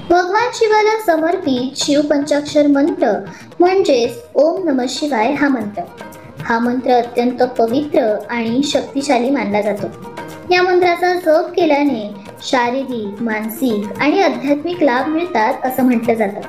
भगवान शिवाला समर्पित शिवपंचाक्षर मंत्र म्हणजेच ओम नमः शिवाय हा मंत्र. हा मंत्र अत्यंत पवित्र आणि शक्तिशाली मानला जातो. या मंत्राचा जप केल्याने शारीरिक, मानसिक आणि आध्यात्मिक लाभ मिळतात असं म्हटलं जातं.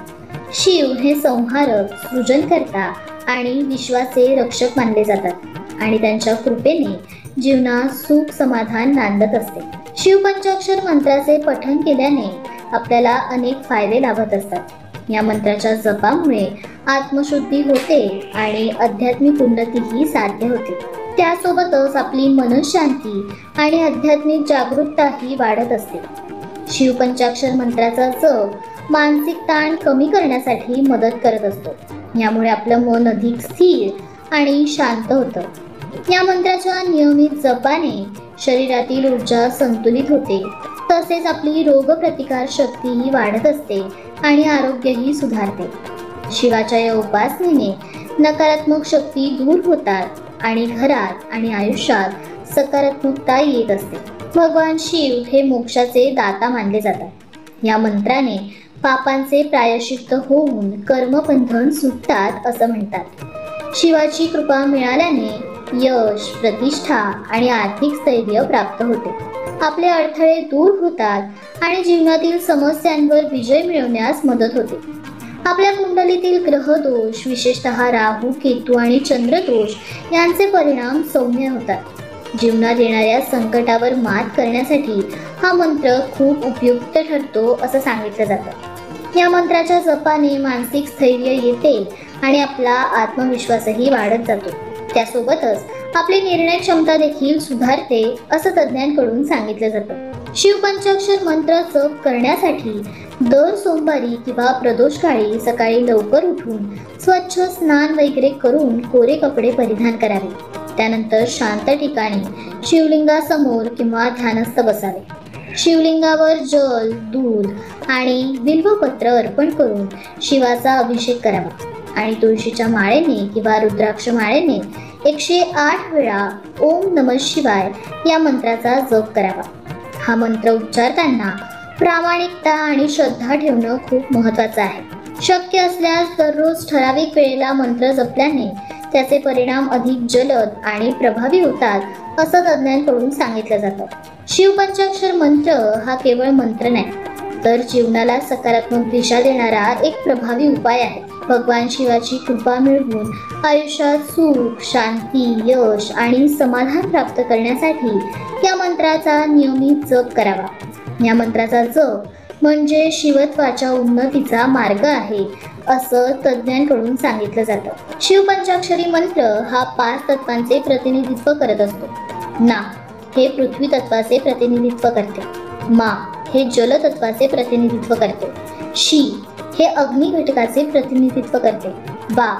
शिव हे संहारक, सृजनकर्ता आणि विश्वाचे रक्षक मानले जातात आणि त्यांच्या कृपेने जीवनात सुख समाधान नांदत असते. शिवपंचाक्षर मंत्राचे पठण केल्याने आपल्याला अनेक फायदे लाभत असतात. या मंत्राच्या जपामुळे आत्मशुद्धी होते आणि आध्यात्मिक उन्नतीही साध्य होते. त्यासोबतच आपली मनःशांती आणि आध्यात्मिक जागरूकताही वाढत असते. शिवपंचाक्षर मंत्राचा जप मानसिक ताण कमी करण्यासाठी मदत करत असतो. यामुळे आपलं मन अधिक स्थिर आणि शांत होतं. या मंत्राच्या नियमित जपाने शरीरातील ऊर्जा संतुलित होते, तसेच आपली रोगप्रतिकार शक्तीही वाढत असते आणि आरोग्यही सुधारते. शिवाच्या या उपासनेने नकारात्मक शक्ती दूर होतात आणि घरात आणि आयुष्यात सकारात्मकता येत असते. भगवान शिव हे मोक्षाचे दाता मानले जातात. या मंत्राने पापांचे प्रायश्चित्त होऊन कर्मबंधन सुटतात असं म्हणतात. शिवाची कृपा मिळाल्याने यश, प्रतिष्ठा आणि आर्थिक स्थैर्य प्राप्त होते. आपले अडथळे दूर होतात आणि जीवनातील समस्यांवर विजय मिळवण्यास मदत होते. आपल्या कुंडलीतील ग्रह दोष, विशेषतः राहू, केतू आणि चंद्र दोष यांचे परिणाम सौम्य होतात. जीवनात येणाऱ्या संकटावर मात करण्यासाठी हा मंत्र खूप उपयुक्त ठरतो असं सांगितलं जातं. या मंत्राच्या जपाने मानसिक स्थैर्य येते आणि आपला आत्मविश्वासही वाढत जातो. त्यासोबतच आपली निर्णय क्षमता देखील सुधारते असं तज्ज्ञांकडून सांगितलं जातं. शिवपंचाक्षर मंत्र जप करण्यासाठी दर सोमवारी किंवा प्रदोषकाळी सकाळी लवकर उठून स्वच्छ स्नान वगैरे करून कोरे कपडे परिधान करावे. त्यानंतर शांत ठिकाणी शिवलिंगासमोर किंवा ध्यानस्थ बसावे. शिवलिंगावर जल, दूध आणि बिल्वपत्र अर्पण करून शिवाचा अभिषेक करावा आणि तुळशीच्या माळेने किंवा रुद्राक्ष माळेने 108 वेळा ओम नमः शिवाय या मंत्राचा जप करावा. हा मंत्र उच्चारताना प्रामाणिकता आणि श्रद्धा ठेवणं खूप महत्त्वाचं आहे. शक्य असल्यास दररोज ठराविक वेळेला मंत्र जपल्याने त्याचे परिणाम अधिक जलद आणि प्रभावी होतात असं तज्ज्ञांकडून सांगितलं जातं. शिवपंचाक्षर मंत्र हा केवळ मंत्र नाही, तर जीवनाला सकारात्मक दिशा देणारा एक प्रभावी उपाय आहे. भगवान शिवाची कृपा मिळवून आयुष्यात सुख, शांती, यश आणि समाधान प्राप्त करण्यासाठी या मंत्राचा नियमित जप करावा. या मंत्राचा जप म्हणजे शिवत्वाच्या उन्नतीचा मार्ग आहे असं तज्ज्ञांकडून सांगितलं जातं. शिवपंचाक्षरी मंत्र हा 5 तत्वांचे प्रतिनिधित्व करत असतो. ना हे पृथ्वी तत्वाचे प्रतिनिधित्व करते. मा हे जल तत्वाचे प्रतिनिधित्व करते. शी हे अग्नी घटकाचे प्रतिनिधित्व करते. बा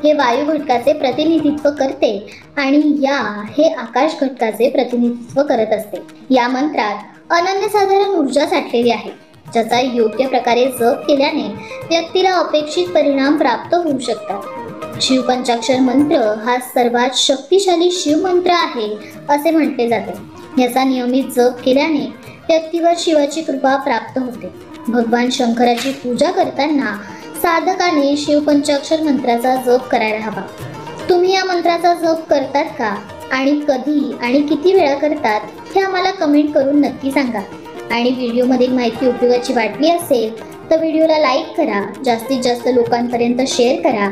हे वायू घटकाचे प्रतिनिधित्व करते आणि या हे आकाश घटकाचे प्रतिनिधित्व करत असते. या मंत्रात अनन्यसाधारण ऊर्जा साठलेली आहे, ज्याचा योग्य प्रकारे जप केल्याने व्यक्तीला अपेक्षित परिणाम प्राप्त होऊ शकतात. शिवपंचाक्षर मंत्र हा सर्वात शक्तिशाली शिवमंत्र आहे असे म्हटले जाते. याचा नियमित जप केल्याने व्यक्तीवर शिवाची कृपा प्राप्त होते. भगवान शंकराची पूजा करताना साधकाने शिवपंचाक्षर मंत्राचा जप करायला हवा. तुम्ही या मंत्राचा जप करतात का आणि कधी आणि किती वेळा करतात हे आम्हाला कमेंट करून नक्की सांगा. आणि व्हिडिओमधील माहिती उपयोगाची वाटली असेल तर व्हिडिओला लाईक करा, जास्तीत जास्त लोकांपर्यंत शेअर करा